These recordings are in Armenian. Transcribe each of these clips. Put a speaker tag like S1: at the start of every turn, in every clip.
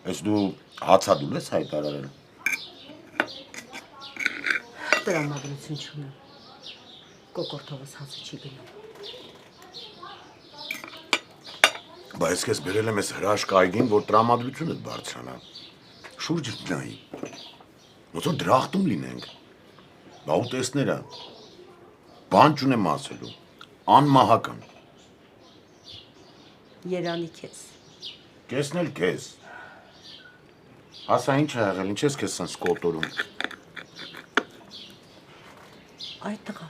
S1: Ես դու հացադուլ ես հայտարարել։
S2: Տրամադրություն չունեմ։ Կոկորտովս հացը չի գնում։
S1: Բայց ես բերել եմ ես հրաշք այգին, որ տրամադրությունդ բարձրանա։ Շուրջ նայի։ Ոնց որ դրախտում լինենք։ Բա ուտեսները։ Բան չունեմ ասելու։ Անմահական։
S2: Երանի քեզ։
S1: Կեսն էլ քեզ։ Ասա ինչ ա եղել, ինչ ես քեզ սենց կոտորում։
S2: Այդ տղա,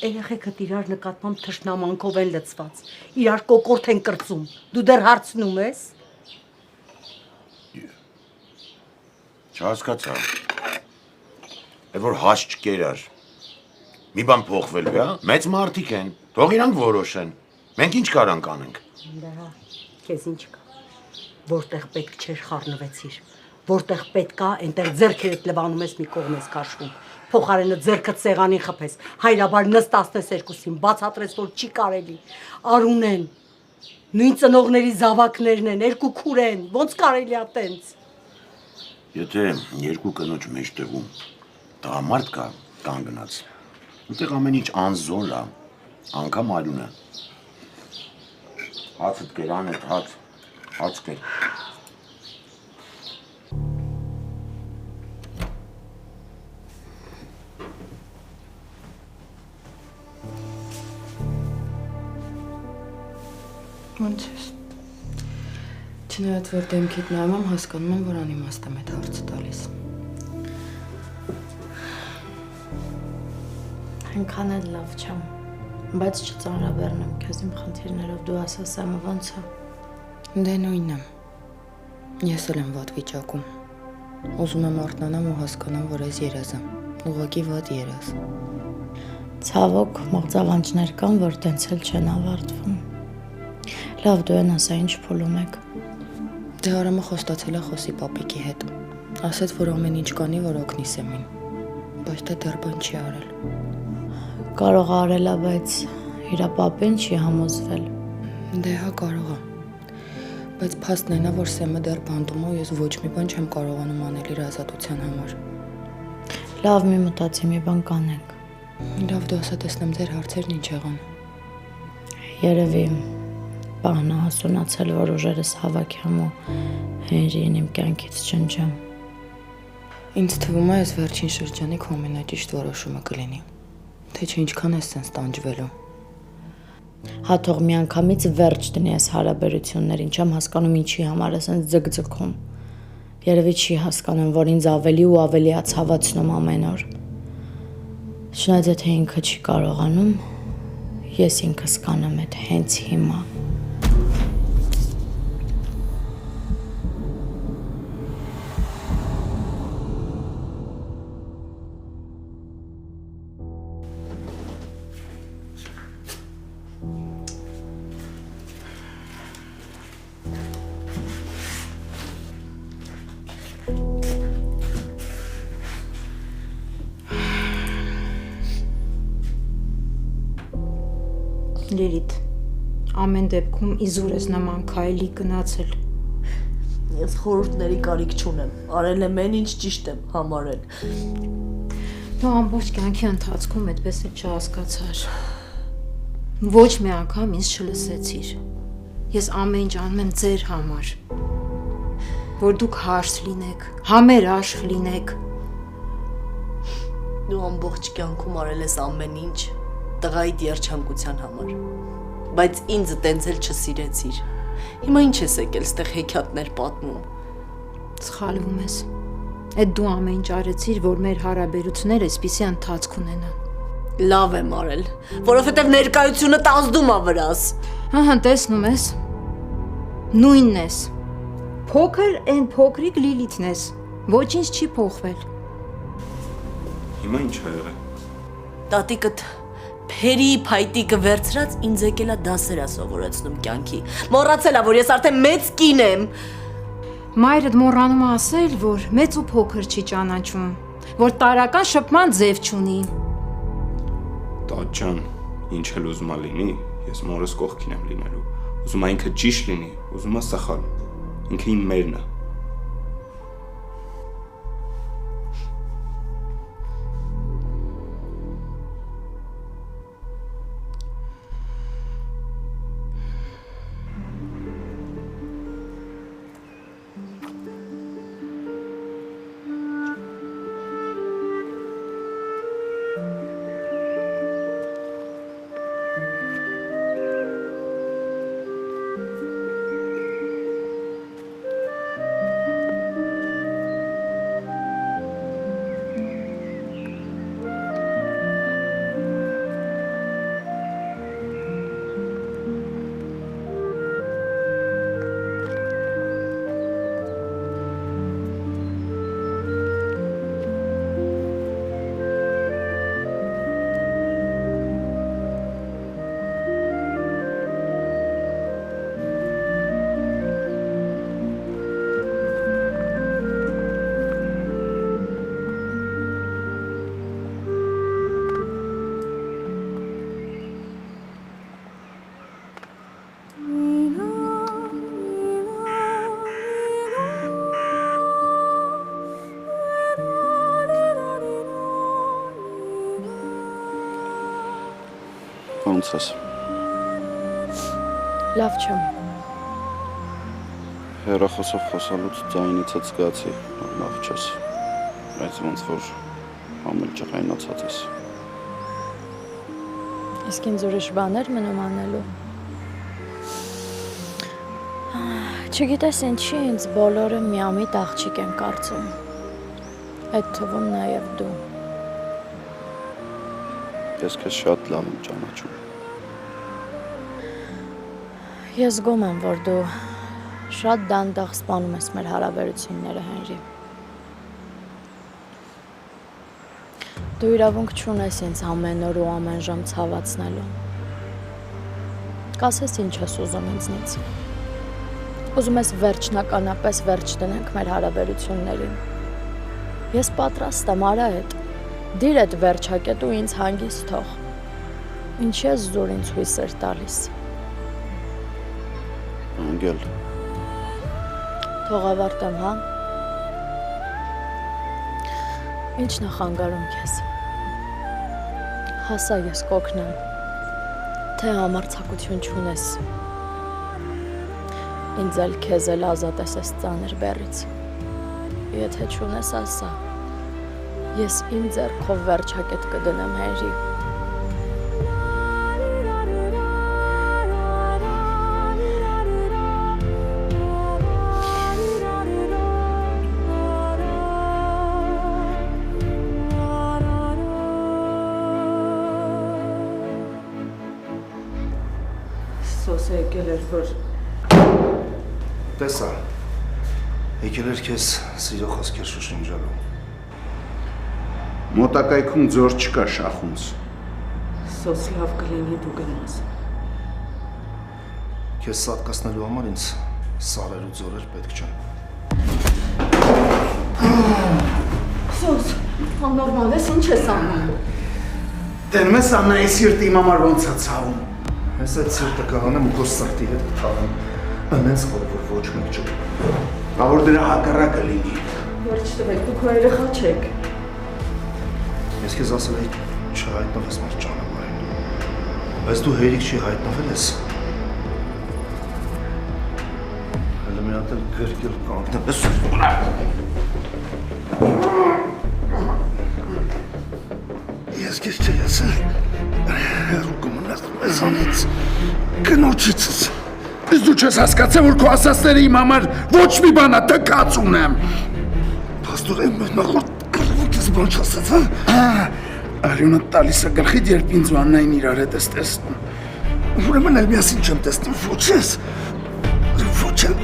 S2: երեխեքդ իրար նկատմամբ թշնամանքով են լցված, իրար կոկորտ են կրծում, դու դեռ հարցնում ես։
S1: Չհասկացա։ Է որ հաշ չկերար։ Մի բան փոխվելու է, մեծ մարդիկ են, թող իրանք որոշեն։ Մենք ինչ կարանք անենք։
S2: Դա քեզ ինչ կա։ Որտեղ պետք չէր խառնվեցիր, որտեղ պետք է, այնտեղ ձեռքերդ լվանում ես մի կողմ ես քաշվում։ Փոխարենը ձեռքդ սեղանին խփես, հայրաբար նստացնես երկուսին, բացատրես, որ չի կարելի։ Արուն են, նույն ծնողների զավակներն են, երկու քուր են, ոնց կարելի է տենց։
S1: Եթե երկու կնոջ մեջտեղում տղամարդ կա կանգնած, այնտեղ ամեն ինչ անզոր է, անգամ արյունը։ Հացդ կեր, անդ հաց կեր։
S3: Ոնց ես։ Չնայած որ դեմքիդ նայում եմ, հասկանում եմ, որ անիմաստ եմ այդ հարցը տալիս։
S4: Այնքան էլ լավ չեմ, բայց չծանրաբեռնեմ քեզ իմ խնդիրներով, դու ասա Սամը ոնց է։
S3: Դե նույնն եմ։ Ես էլ եմ վատ վիճակում։ Ուզում եմ արթնանամ ու հասկանամ, որ ես երազ եմ, ուղղակի վատ երազ։
S4: Ցավոք, մղձավանջներ կան, որ տենց էլ չեն ավարտվում։ Լավ, դու են ասա ինչ փուլում եք։
S3: Դե Արամը խոստացել է խոսի պապիկի հետ։ Ասեց, որ ամեն ինչ կանի, որ օգնի Սեմին։ Բայց դա դեռ բան չի արել։
S4: Կարող է արել է, բայց իր պապին չի համոզվել։
S3: Դե հա կարող է։ Բայց փաստն այն է, որ Սեմը դեռ բանտում է ու ես ոչ մի բան չեմ կարողանում անել իր ազատության համար։
S4: Լավ, մի մտածի, մի բան կանենք։
S3: Լավ, դու ասա տեսնեմ ձեր հարցերն ինչ եղան։
S4: Երևի բանը հասունացել, որ ուժերս հավաքեմ ու Հենրիին իմ կյանքից չնջամ։
S3: Ինձ թվում է, ես վերջին շրջանի քո ամենաճիշտ որոշումը կլինի։ Թե չէ ինչքան ես սենց տանջվելու։
S4: Հա թող միանգամից վերջ դնի այս հարաբերություններին, չեմ հասկանում ինչի համար է սենց ձգձգում։ Երևի չի հասկանում, որ ինձ ավելի ու ավելի է ցավացնում ամեն օր։ Չնայած եթե ինքը չի կարողանում, ես ինքս կանեմ այդ հենց հիմա։
S5: Լիլիթ, ամեն դեպքում իզուր ես նման քայլի գնացել։
S6: Ես խորհուրդների կարիք չունեմ, արել եմ այն ինչ ճիշտ եմ համարել։
S5: Դու ամբողջ կյանքի ընթացքում այդպես էլ չհասկացար։ Ոչ մի անգամ ինձ չլսեցիր։ Ես ամեն ինչ անում եմ ձեր համար, որ դուք հարց լինեք, համերաշխ լինեք։
S6: Դու ամբողջ կյանքում արել ես ամեն ինչ տղայիդ երջանկության համար, բայց ինձ տենց էլ չսիրեցիր։ Հիմա ինչ ես եկել ստեղ հեքիաթներ պատմում։
S5: Սխալվում ես։ Այդ դու ամեն ինչ արեցիր, որ մեր հարաբերությունները այսպիսի ընթացք ունենան։
S6: Լավ եմ արել, որովհետև ներկայությունը ազդում է վրաս։
S5: Ահա, տեսնում ես։ Նույնն ես։ Փոքր են փոքրիկ Լիլիթն ես։ Ոչինչ չի փոխվել։
S7: Հիմա ինչ ա եղել։
S6: Տատիկդ Փերի փայտիկը վերցրած ինձ եկել է դասեր սովորեցնում կյանքի։ Մոռացել է, որ ես արդեն մեծ կին եմ։
S5: Մայրդ մոռանում է ասել, որ մեծ ու փոքր չի ճանաչում, որ տարական շփման ձև չունի։
S7: Տաճ ջան, ինչ էլ ուզում ա լինի, ես մորս կողքին եմ լինելու։ Ուզում ա ինքը ճիշտ լինի, ուզում ա սխալ։ Ինքը իմ մերն է,
S8: ոնց ես։
S4: Լավ չեմ։
S8: Հեռախոսով խոսալուց ձայնիցդ զգացի, լավ չես։ Բայց ոնց որ ամեն ջղայնացած ես։
S4: Իսկ ինձ ուրիշ բաներ մնում անելու։ Չգիտես ինչի ինձ բոլորը միամիտ աղջիկ են կարծում։ Այդ թվում նաև դու։
S8: Ես քեզ շատ լավ եմ ճանաչում։
S4: Ես զգում եմ, որ դու շատ դանդաղ սպանում ես մեր հարաբերությունները, Հենրի։ Դու իրավունք չունես ինձ ամեն օր ու ամեն ժամ ցավացնելու։ Կասես ինչ ես ուզում ինձնից։ Ուզում ես վերջնականապես վերջ դնենք մեր հարաբերություններին։ Ես պատրաստ եմ արա հետ։ Դիր այդ վերջակետ ու ինձ հանգիստ թող։ Ինչ ես զուր ինձ հույսեր տալիս։
S8: Անգել։
S4: Թող ավարտեմ, հա։ Ինչն է խանգարում քեզ։ Հասա ես կօգնեմ։ Թե համարձակություն չունես։ Ինձ էլ քեզ էլ ազատես այս ծանր բեռից։ Եթե չունես, ասա։ Ես իմ ձեռքով վերջակետ կդնեմ, Հենրի։
S2: Սոսը եկել էր, որ
S9: Տեսա, եկել էր քեզ սիրո խոսքեր շշնջալու։
S1: Մոտակայքում ձոր չկա շախունց։
S2: սոս լավ կլինի դու գնաս։
S9: Քեզ սատկացնելու համար ինձ սարեր ու ձորեր պետք չեն։
S2: Սոս, աննորմալ ես, ինչ ես անում։
S1: Տենում ես Աննայի սիրտը իմ համար ոնց է ցավում։
S9: Ես այդ սիրտը կհանեմ ու քո սրտի հետ կթաղեմ։ Անենց որ ոչ մեկ չկա։
S1: Բա որ դրա հակառակը լինի։
S2: Վերջ տվեք, դուք քո երեխա չեք։
S9: Ես քեզ ասել էի չհայտնվես մեր ճանապարհին։ Բայց դու հերիք չի հայտնվել ես։ Հələ մի հատ էլ գրկել կանգնես։ Ես քեզ չի ասել։ Հերու կմնաս մեզանից։ Կնոջիցս։ Իսկ դու չես հասկացել, որ քո ասածները իմ համար ոչ մի բան է, տկած ունեմ։ Պաստորեն մեր նախորդ կրվուկից բան չասած, հա։ Արյունը տալիս է գլխիդ, երբ ինձ ու Աննային իրար հետ ես տեսնում։ Ուրեմն էլ միասին չեմ տեսնում, ոչ ես։ Ոչ էլ։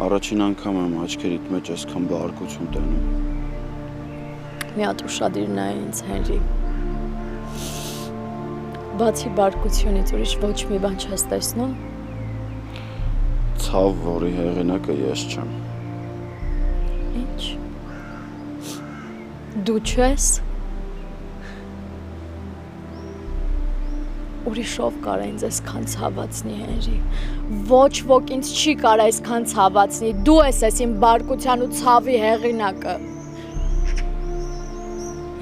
S8: Առաջին անգամ եմ աչքերիդ մեջ այսքան բարկություն տենում։
S4: Մի հատ ուշադիր նայ ինձ, Հենրի։ Բացի բարկությունից ուրիշ ոչ մի բան չես տեսնում։
S8: Ցավ, որի հեղինակը ես չեմ։
S4: Ինչ։ Դու չես։ Ուրիշով կարա ինձ այսքան ցավացնի, Հենրի։ Ոչ ոք ինձ չի կարա այսքան ցավացնի։ Դու ես այս իմ բարկության ու ցավի հեղինակը։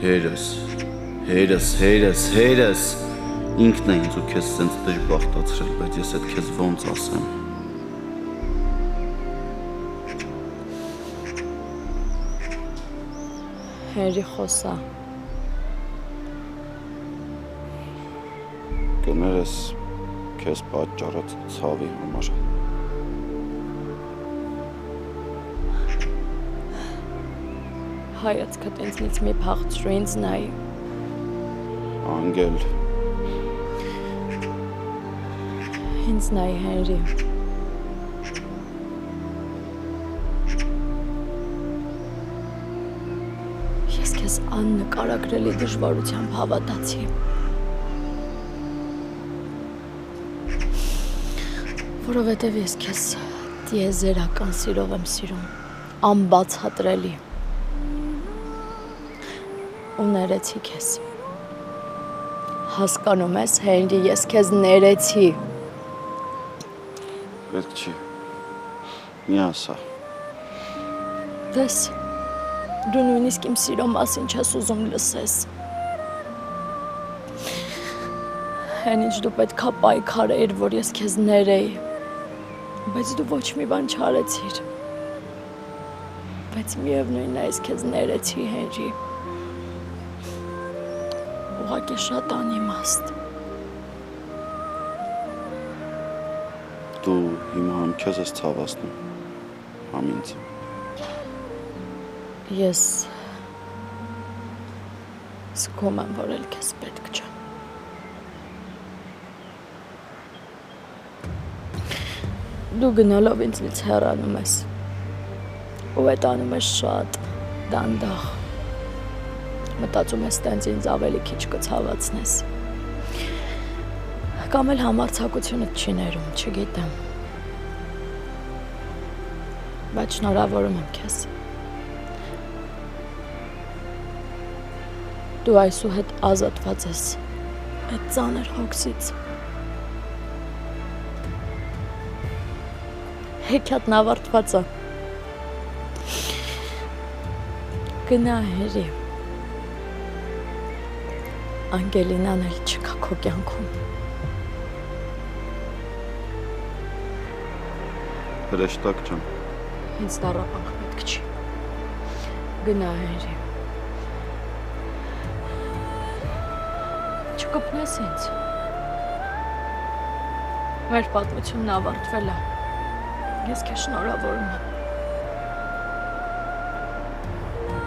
S8: Հերս։ Ինքն է ինձ ու քեզ սենց դժբախտացրել, բայց ես այդ քեզ ոնց ասեմ։
S4: Հենրի, խոսա։
S8: Կներես քեզ պատճառած ցավի համար։
S4: Հայացքդ ինձնից մի փախչրու, ինձ նայ։
S8: Անգել։
S4: Ինձ նայ, Հենրի։ Ես քեզ աննկարագրելի դժվարությամբ հավատացի։ Որովհետև ես քեզ տիեզերական սիրով եմ սիրում, անբացատրելի։ Ու ներեցի քեզ։ Հասկանում ես, Հենրի, ես քեզ ներեցի։
S8: Պետք չի։ Մի ասա։
S4: Դες, դու նույնիսկ իմ սիրո մասին չես ուզում լսես։ Հեն ինչ դու պետքա պայքարեիր, որ ես քեզ ներեի, բայց դու ոչ մի բան չարեցիր։ Բայց միևնույնն է, ես քեզ ներեցի, Հենրի։ Ուղղակի շատ անիմաստ։
S8: Դու հիմա համ քեզ ես ցավացնում, համ ինձ։
S4: Ես զգում եմ, որ էլ քեզ պետք չէ։ Դու գնալով ինձնից հեռանում ես, ու այդ անում ես շատ դանդաղ։ Մտածում ես տենց ինձ ավելի քիչ կցավացնես։ Կամ էլ համարձակությունդ չի ներում, չգիտեմ։ Բայց շնորհավորում եմ քեզ։ Դու այսուհետ ազատված ես այդ ծանր հոգսից։ Հեքիաթն ավարտված է։ Գնա, Հերի։ Անգելինան էլ չկա քո կյանքում։
S8: Հրեշտակ ջան։
S4: Ինձ տառապանք պետք չի։ Գնա, Հերի։ Չկպնես ինձ։ Մեր պատմությունն ավարտվել է։ Ես քեզ շնորհավորում եմ։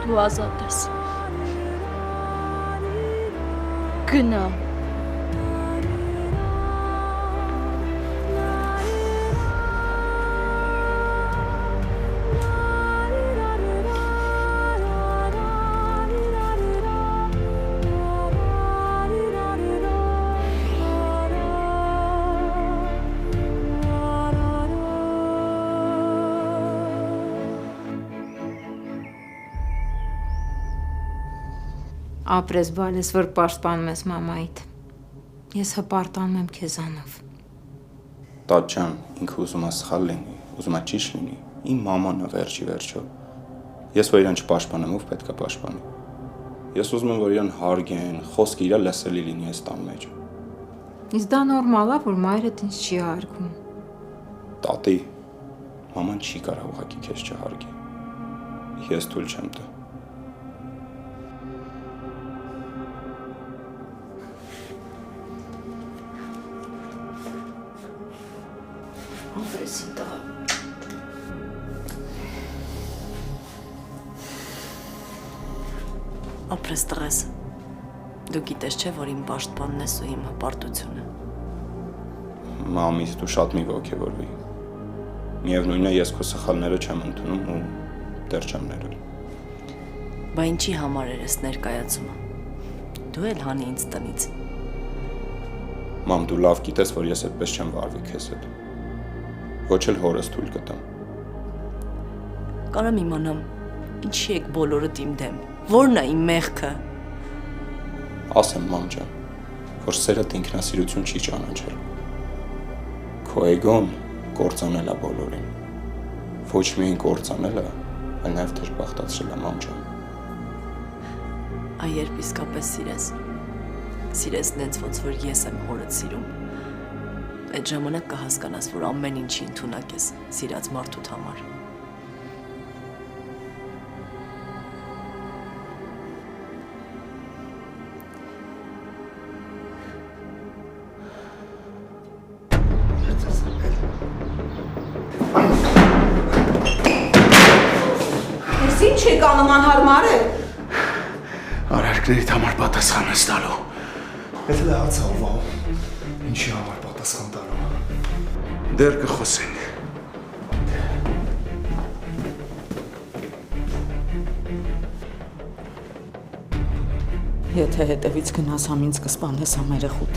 S4: Դու ազատ ես։ Գնա։
S5: Ապրես բալես, որ պաշտպանում ես մամայիդ։ Ես հպարտանում եմ քեզանով։
S7: Տաճ ջան, ինքը ուզում է սխալ լինի, ուզում է ճիշտ լինի։ Իմ մաման է վերջի վերջո։ Ես որ իրան չպաշտպանեմ, ով պետք է պաշտպանի։ Ես ուզում եմ, որ իրան հարգեն, խոսքը իրա լսելի լինի այս տան մեջ։
S5: Իսկ դա նորմալ է, որ մայրդ ինձ չի հարգում։
S7: Տատի, մաման չի կարող ուղղակի քեզ չհարգի։ Ես թույլ չեմ տա։
S4: Ապրեսին տղա։
S6: Ապրես տղես։ Դու գիտես չէ, որ իմ պաշտպանն ես ու իմ հպարտությունը։
S7: Մամից դու շատ մի ոգևորվի։ Միևնույնն է, ես քո սխալները չեմ ընդունում ու դեռ չեմ ներել։
S6: Բա ինչի համար էր ես ներկայացումը։ Դու էլ հանի ինձ տնից։
S7: Մամ, դու լավ գիտես, որ ես այդպես չեմ վարվի քեզ հետ։ Ոչ էլ հորս թույլ կտամ։
S6: Կարամ իմանամ, ինչի եք բոլորդ իմ դեմ։ Որն է իմ մեղքը։
S7: Ասեմ, մամ ջան, որ սերդ ինքնասիրություն չի ճանաչել։ Քո էգոն կործանել է բոլորին։ Ոչ միայն կործանել է, այլ նաև դժբախտացրել է, մամ ջան։
S6: Այ երբ իսկապես սիրես։ Սիրես նենց ոնց որ ես եմ հորդ սիրում։ Այդ ժամանակ կհասկանաս, որ ամեն ինչի ընդունակ ես սիրած մարդուդ համար։
S2: Ես ինչ եք անում անհարմար է։
S9: Արարքներիդ համար պատասխան ես տալու։ Եթե լավ ցավվա, ինչի համար պատասխան տալու։ Դեռ կխոսենք։
S10: Եթե հետևից գնաս համ ինձ կսպանես համ երեխուդ։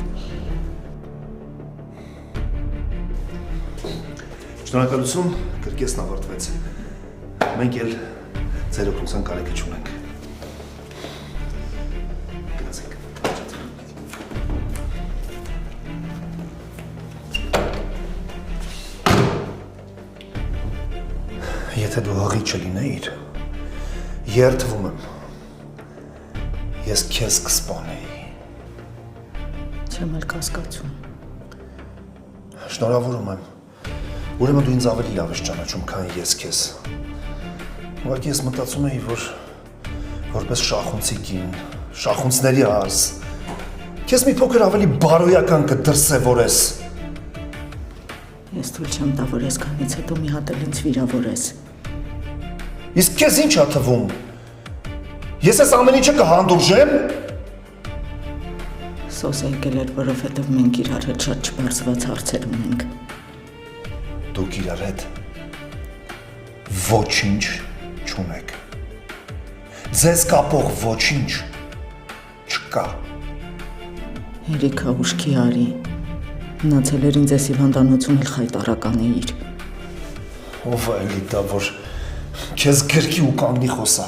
S11: Շնորհակալություն, կրկեսն ավարտվեց։ Մենք էլ ձեր օգնության կարիքը չունենք։ Գնացեք։ Եթե դու հղի չլինեիր, երդվում եմ, ես քեզ կսպանեի։
S10: Չեմ էլ կասկածում։
S11: Շնորհավորում եմ։ Ուրեմն դու ինձ ավելի լավ ես ճանաչում, քան ես քեզ։ Ուղղակի ես մտածում էի, որ որպես շախունցի կին, շախունցների արս, քեզ մի փոքր ավելի բարոյական կդրսևորես։
S10: Ես թույլ չեմ տա, որ այսքանից հետո մի հատ էլ ինձ վիրավորես։
S11: Իսկ քեզ ինչ ա թվում։ Ես այս ամեն ինչը կհանդուրժեմ։
S10: Սոսը եկել էր, որովհետև մենք իրար հետ շատ չբարձված հարցեր ունենք։
S11: Դուք իրար հետ ոչինչ չունեք։ Ձեզ կապող ոչինչ չկա։
S10: Երիքա ուշքի արի։ Մնացել էր ինձ այս հիվանդանոցում էլ խայտարական էիր։
S11: Ով է էլի դա, որ քեզ գրկի ու կանգնի խոսա։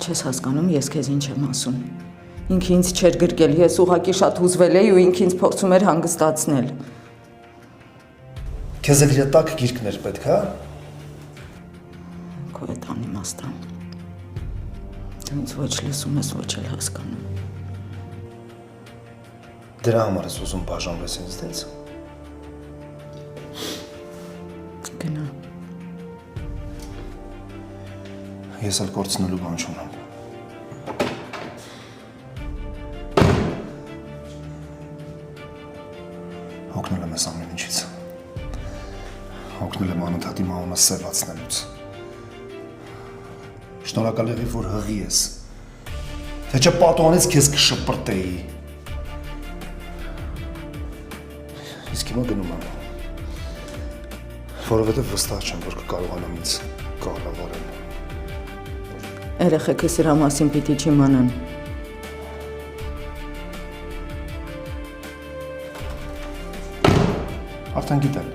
S10: Չես հասկանում, ես քեզ ինչ եմ ասում։ Ինքը ինձ չէր գրկել, ես ուղղակի շատ հուզվել էի ու ինքը ինձ փորձում էր հանգստացնել։
S11: Քեզ էլ տակ գիրկներ պետք, հա։
S10: Քո այդ անիմաստան։ Դու ինձ ոչ լսում ես, ոչ էլ հասկանում։
S11: Դրա համար ես ուզում բաժանվես ինձնից։
S10: Գնա։
S11: Ես էլ կորցնելու բան չունեմ։ Հոգնել եմ ես ամեն ինչից։ Հոգնել եմ անընդհատ իմ անունը սևացնելուց։ Շնորհակալ եղի, որ հղի ես։ Թե չէ պատուհանից քեզ կշպրտեի։ Իսկ հիմա գնում եմ, որովհետև վստահ չեմ, որ կկարողանամ ինձ կառավարել։
S10: Երեխեքը սրա մասին պիտի չիմանան։
S11: Արդեն գիտեն։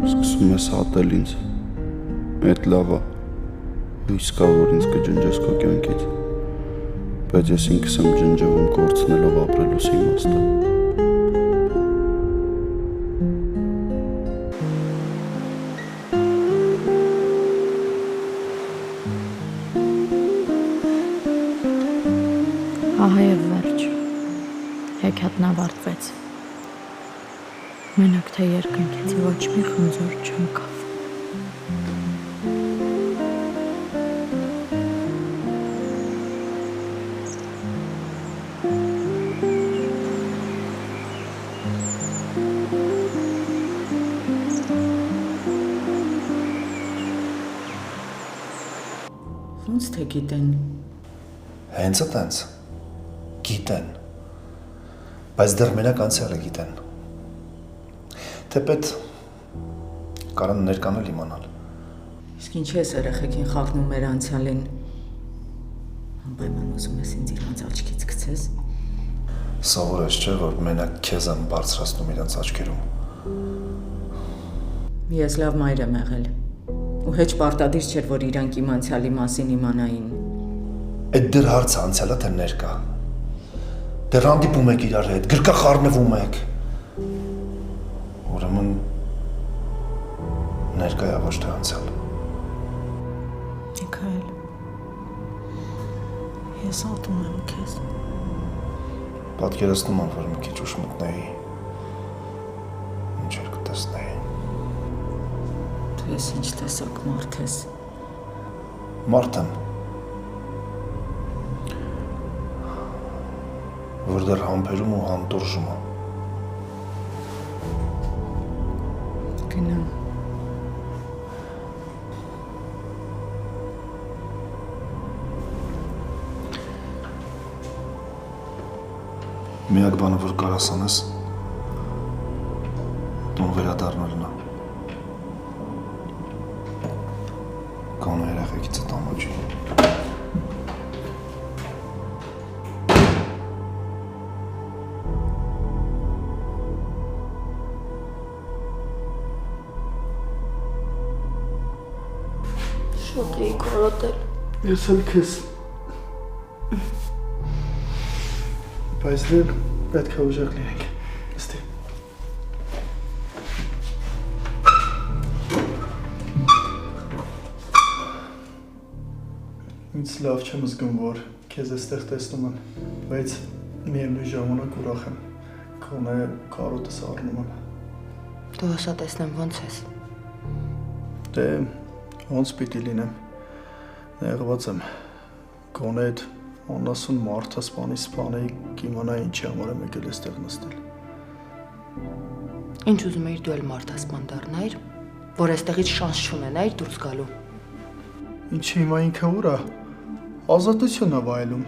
S8: Սկսում ես հատել ինձ, էդ լավ է, հույս կա, որ ինձ կջնջես քո կյանքից, բայց ես ինքս եմ ջնջվում կորցնելով ապրելուս իմաստը։
S4: Ահա եւ վերջ։ Հեքիաթն ավարտվեց։ Մենակ թե երկնքից ոչ մի խնձոր չընկավ։
S10: Ոնց թե գիտեն։
S11: Հենց այտենց գիտեն, բայց դեռ մենակ անցյալը գիտեն։ Թեպետ կարան ներկանալ իմանալ։
S10: Իսկ ինչ ես երեխեքին խաղնում մեր անցյալին։ Անպայման ուզում ես ինձ իրանց աչքից գցես։
S11: Սովոր ես չէ, որ մենակ քեզ եմ բարձրացնում իրենց աչքերում։
S10: Ես լավ մայր եմ եղել։ Ու հեչ պարտադիր չէր, որ իրանք իմ անցյալի մասին իմանային։
S11: Այդ դեռ հարցը անցյալը թե ներկա։ Դեռ հանդիպում եք իրար հետ, գրկախառնվում եք։ Ուրեմն ներկա է ոչ թե անցյալ։
S10: Միքայել, ես ատում եմ քեզ։
S11: Պատկերացնում եմ, որ մի քիչ ուշ մտնեի, ինչեր կտեսնեի։
S10: Դու ես ինչ տեսակ մարդ ես։
S11: Մարդ եմ, որ դեռ համբերում ու հանդուրժում եմ։
S10: Գնա։
S11: Միակ բանը, որ կարաս անես, տուն վերադառնալն է։
S9: Ոչինչ։
S4: Շուտ էի կարոտել։
S9: Ես էլ քեզ։ Բայց դեռ պետք է ուժեղ լինենք։ Ստի։ Ինձ լավ չեմ զգում, որ քեզ այստեղ տեսնում եմ, բայց միևնույն ժամանակ ուրախ եմ։ Գոնե կարոտս առնում եմ։
S3: Դու հեսա տեսնեմ ոնց ես։
S9: Դե ոնց պիտի լինեմ։ Նեղված եմ։ Գոնե այդ անասուն մարդը սպանեի կիմանա ինչի համար եմ եկել այստեղ նստել։
S3: Ինչ ուզում էիր դու էլ մարդասպան դառնայիր, որ այստեղից շանս չունենայիր դուրս գալու։
S9: Ինչի հիմա ինքը ուր է։ Ազատություն է վայելում։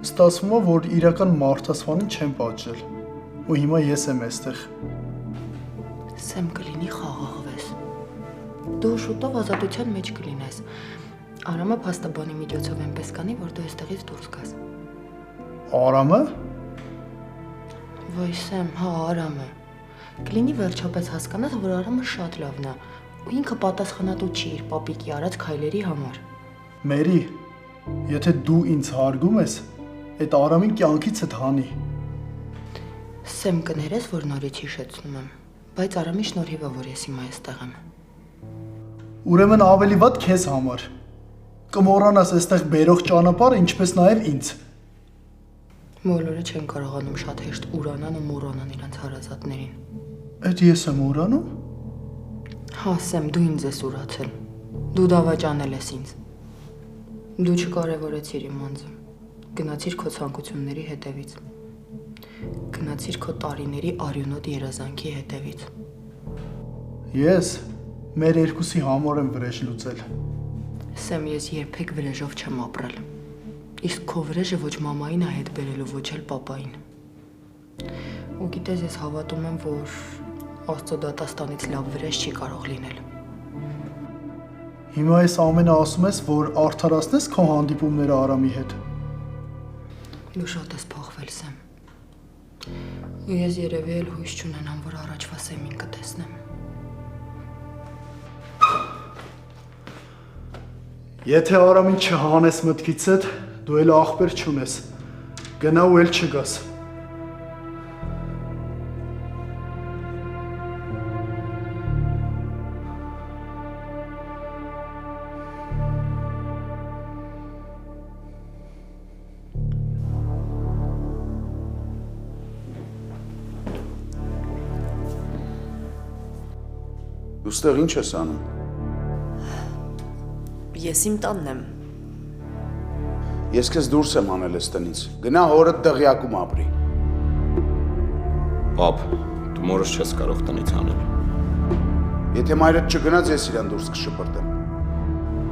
S9: Ստացվում է, որ իրական մարդասպանին չեմ պատժել։ Ու հիմա ես եմ այստեղ։
S3: Սեմ կլինի խաղաղվես։ Դու շուտով ազատության մեջ կլինես։ Արամը փաստաբանի միջոցով այնպես կանի, որ դու այստեղից դուրս գաս։
S9: Արամը։
S3: Ոյ Սեմ, հա, Արամը։ Կլինի վերջապես հասկանաս, որ Արամը շատ լավն է, ու ինքը պատասխանատու չի իր պապիկի արած քայլերի համար։
S9: Մերի, եթե դու ինձ հարգում ես, այդ Արամին կյանքիցդ հանի։
S3: Սեմ կներես, որ նորից հիշեցնում եմ, բայց Արամի շնորհիվ է, որ ես հիմա այստեղ եմ։
S9: Ուրեմն ավելի վատ քեզ համար։ Կմոռանաս այստեղ բերող ճանապարհը, ինչպես նաև ինձ։
S3: Բոլորը չեն կարողանում շատ հեշտ ուրանան ու մոռանան իրենց հարազատներին։
S9: Այդ ես եմ ուրանում։
S3: Հա, Սեմ, դու ինձ ես ուրացել։ Դու դավաճանել ես ինձ։ Դու չկարևորեցիր իմ անձը։ Գնացիր քո ցանկությունների հետևից։ Գնացիր քո տարիների արյունոտ երազանքի հետևից։
S9: Ես մեր երկուսի համար եմ վրեժ լուծել։
S3: Սեմ, ես երբեք վրեժով չեմ ապրել։ Իսկ քո վրեժը ոչ մամային է հետ բերելու, ոչ էլ պապային։ Ու գիտես, ես հավատում եմ, որ Աստծո դատաստանից լավ վրեժ չի կարող լինել։
S9: Հիմա այս ամենը ասում ես, որ արդարացնես քո հանդիպումները Արամի հետ։
S3: Դու շատ ես փոխվել, Սեմ։ Ու ես երևի էլ հույս չունենամ, որ առաջվա Սեմին կտեսնեմ։
S9: Եթե Արամին չհանես մտքիցդ, դու էլ ախպեր չունես։ Գնա ու էլ չգաս։
S8: Դու ստեղ ինչ ես անում։
S6: Ես իմ տանն եմ։
S8: Ես քեզ դուրս եմ անել այս տնից։ Գնա հորդ դղյակում ապրի։
S7: Պապ, դու մորս չես կարող տնից անել։
S8: Եթե մայրդ չգնաց, ես իրան դուրս կշպրտեմ։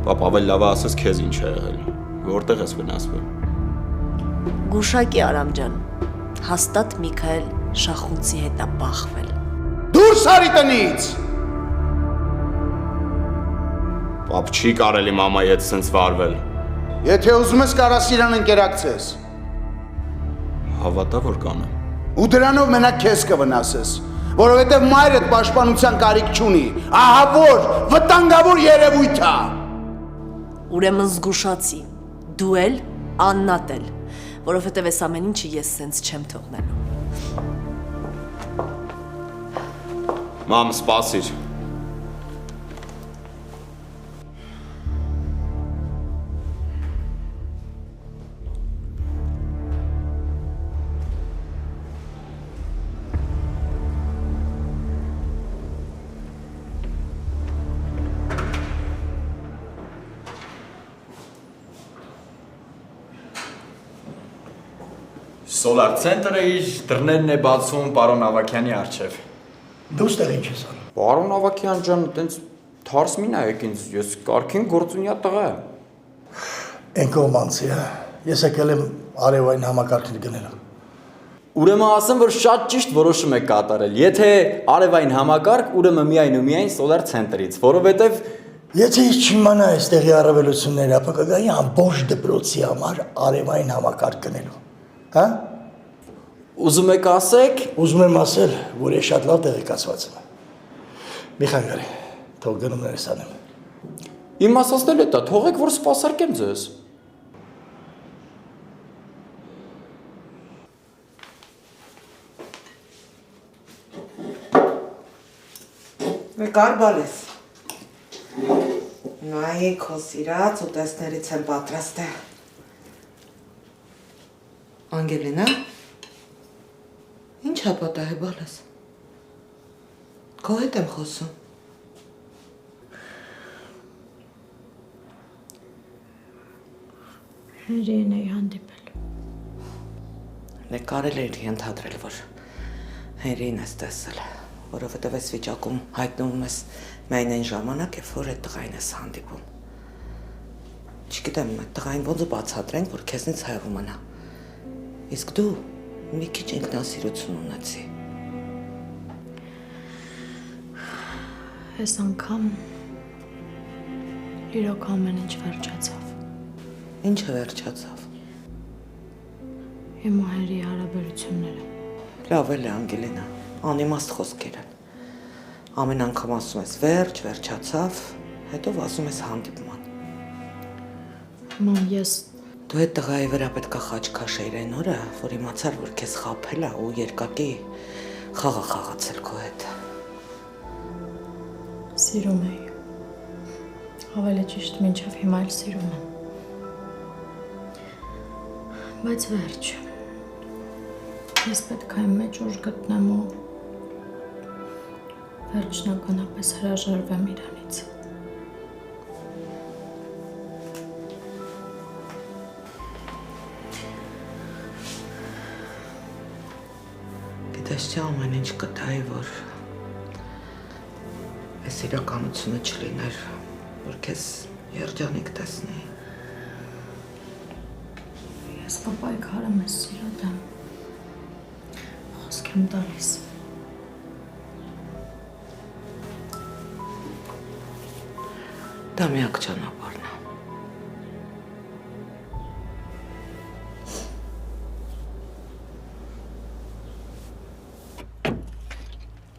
S7: Պապ, ավելի լավ է ասես քեզ ինչ է եղել։ Որտեղ ես վնասվել։
S6: Գուշակի Արամ ջան, հաստատ Միքայել Շախունցի հետ է բախվել։
S8: Դուրս արի տնից։
S7: Պապ, չի կարելի մամայի հետ սենց վարվել։
S8: Եթե ուզում ես կարաս իրան ընկերակցես։
S7: Հավատա որ կանեմ։
S8: Ու դրանով մենակ քեզ կվնասես, որովհետև մայրդ պաշտպանության կարիք չունի։ Ահա որ վտանգավոր երևույթ է։
S6: Ուրեմն զգուշացի, դու էլ, Աննատ էլ, որովհետև այս ամեն ինչը ես սենց չեմ թողնելու։
S7: Մամ, սպասիր։
S12: Սոլար ցենտրը իր դռներն է բացում պարոն Ավակյանի առջև։
S9: Դու ստեղ ինչ ես անում։
S7: Պարոն Ավակյան ջան, տենց թարս մի նայեք ինձ, ես կարքին գործունյա տղա եմ։
S9: Այն կողմանցի է։ Ես եկել եմ արևային համակարգին գնելու։
S12: Ուրեմն ասեմ, որ շատ ճիշտ որոշում եք կատարել։ Եթե արևային համակարգ, ուրեմն միայն ու միայն սոլար ցենտրից, որովհետև
S13: Եթե ես չիմանա այստեղի առավելությունները, ապա կգայի ամբողջ դպրոցի համար արևային համակարգ գնելու։ Հա?
S12: Ուզում եք ասեք։
S13: Ուզում եմ ասել, որ ես շատ լավ տեղեկացված եմ։ Մի խանգարի, թող գնումներս անեմ։
S12: Իմ ասածն էլ է դա, թողեք որ սպասարկեմ ձեզ։
S14: Մեկար բալես։ Նայ քո սիրած ուտեստներից եմ պատրաստել։ Անգելինա։ Ինչ հապատահ է բալես։ Քո հետ եմ խոսում։
S4: Հերին էի հանդիպել։
S14: Կարել էր ենթադրել, որ Հերին ես տեսել, որովհետև այս վիճակում հայտնվում ես միայն այն ժամանակ, երբ որ այդ տղային ես հանդիպում։ Չգիտեմ, այդ տղային ոնց բացատրենք, որ քեզնից հեռու մնա։ Իսկ դու մի քիչ ինքնասիրություն ունեցի։
S4: Այս անգամ իրոք ամեն ինչ վերջացավ։
S14: Ինչը վերջացավ։
S4: Իմ ու Հերի հարաբերությունները։
S14: Լավ էլ է, Անգելինա, անիմաստ խոսքեր են։ Ամեն անգամ ասում ես վերջ, վերջացավ, հետո ասում ես հանդիպման։
S4: Մամ, ես
S14: Դու այդ տղայի վրա պետք է խաչ քաշեիր այն օրը, որ իմացար, որ քեզ խաբել է ու երկակի խաղ խաղացել քո հետ։
S4: Սիրում էի։ Ավելի ճիշտ մինչև հիմա էլ սիրում եմ։ Բայց վերջ։ Ես պետք է իմ մեջ ուժ գտնեմ ու վերջնականապես հրաժարվեմ իրանից։
S14: Գիտես չէ ամեն ինչ կտայի, որ այս իրականությունը չլիներ, որ քեզ երջանիկ տեսնեի։
S4: Ես կպայքարեմ ես սիրո դեմ։ Խոսք եմ տալիս։
S14: Դա միակ ճանապարհն է։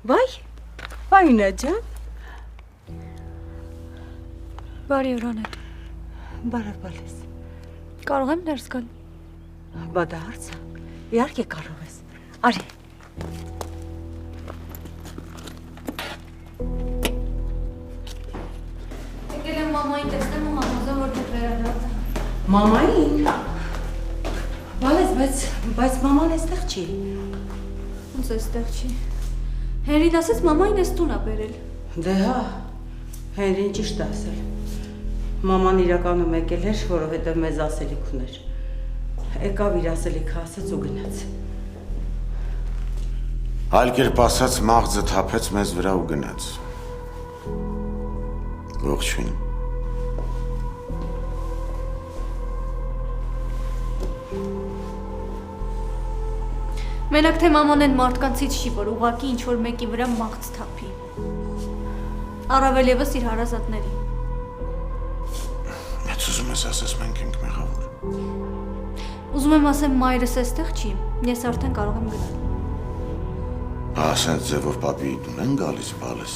S2: Վայ Ինա ջան։
S15: Բարի օր Անետ։
S2: Բարև բալես։
S15: Կարող եմ ներս գալ։
S2: Բա դա հարց է։ Իհարկե կարող ես։ Արի։
S15: Եկել եմ մամային տեսնեմ ու համոզեմ, որ դուք վերադարձան։
S2: Մամային։ Բալես, բայց մաման այստեղ չի։
S15: Ոնց էստեղ չի։ Հերին ասեց մամային էս տուն է բերել։
S2: Դե հա, Հենրին ճիշտ է ասել։ Մաման իրականում եկել էր, որովհետև մեզ ասելիք ուներ։ Եկավ իր ասելիքը ասեց ու գնաց։
S1: Այլ կերպ ասած մաղձը թափեց մեզ վրա ու գնաց։ Ողջույն։
S15: Մենակ թե մաման են մարդկանցից չի, որ ուղղակի ինչ-որ մեկի վրա մաղձ թափի։ Առավել ևս իր հարազատների։
S1: Հենց ուզում ես ասես մենք ենք մեղավոր։
S15: Ուզում եմ ասեմ մայրս էստեղ չի, ես արդեն կարող եմ գնալ։
S1: Ասենց ձևով պապի տուն են գալիս բալես։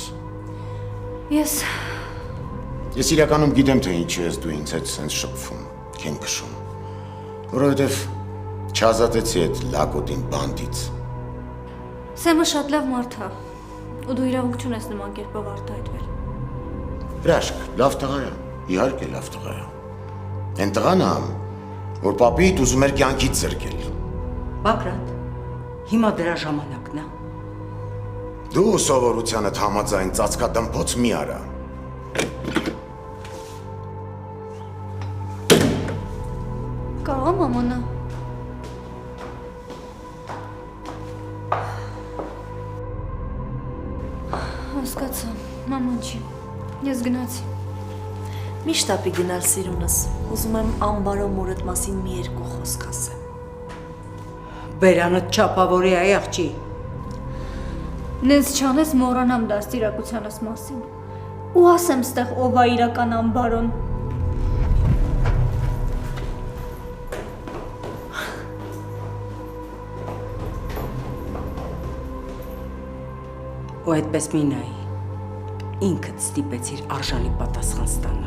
S1: Ես իրականում գիտեմ, թե ինչի ես դու ինձ հետ սենց շփվում, քեն քշում, որովհետև չազատեցի այդ լակոտին բանդից։
S15: Սեմը շատ լավ մարդ է, ու դու իրավունք չունես նման կերպով արտահայտվել։
S1: Հրաշք, լավ տղա է, իհարկե լավ տղա է։ Են տղան է, որ պապիդ ուզում էր կյանքից զրկել։
S2: Բակրատ, հիմա դրա ժամանակն է։
S1: Դու սովորությանդ համաձայն ծածկադմփոց մի արա։
S15: Կարող եմ մամանա։ Հասկացա, մաման չի, ես գնացի։
S6: Միշտ ապի գնալ սիրունս, ուզում եմ ամբարո մորդ մասին մի երկու խոսք ասեմ։
S2: Բերանդ չապավորի այ աղջի։
S15: Նենց չանես մոռանամ դաստիարակությանս մասին։ ու ասեմ ստեղ ով է իրական ամբարոն։
S2: Ու այդպես մի նայի, ինքդ ստիպեցիր արժանի պատասխան ստանալ։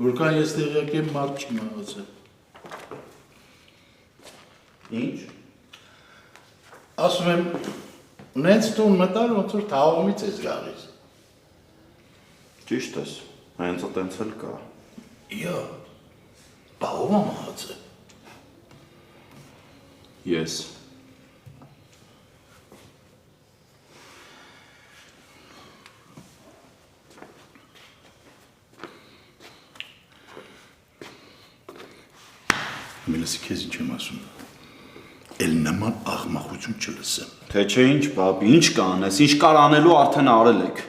S9: Որքան ես տեղյակ եմ, մարդ չի մահացել։ Ինչ։ Ասում եմ, նենց տուն մտար, ոնց որ թաղումից ես գալիս։
S8: Ճիշտ ես, հենց այտենց էլ կա։
S9: Իա, բա ով է մահացել։
S8: Ես։
S9: Մելսի քեզ ինչ եմ ասում։ Էլ նման աղմախություն չլսեմ։
S8: Թե չէ ինչ, պապ, ինչ կանես, ինչ կար անելու արդեն արել եք։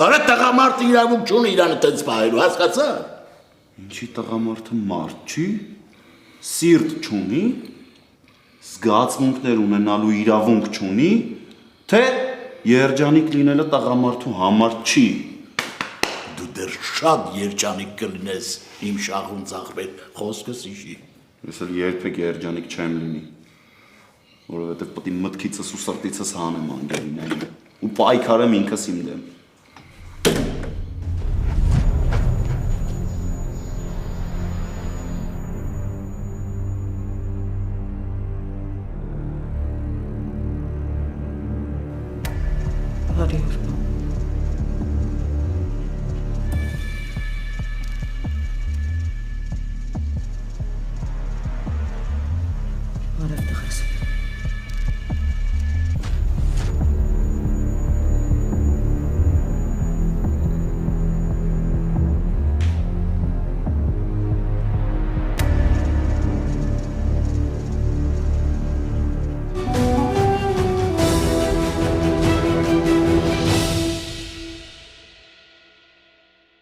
S9: Արա տղամարդը իրավունք չունի իրանը տենց պահելու, հասկացա։
S8: Ինչի տղամարդը մարդ չի, սիրտ չունի, զգացմունքներ ունենալու իրավունք չունի, թե երջանիկ լինելը տղամարդու համար չի։
S9: Դու դեռ շատ երջանիկ կլինես իմ շաղուն ծաղբեր, խոսքս իշի։
S8: Ես էլ երբեք երջանիկ չեմ լինի, որովհետև պետք է մտքիցս ու սրտիցս հանեմ անգելին ու պայքարեմ ինքս իմ դեմ։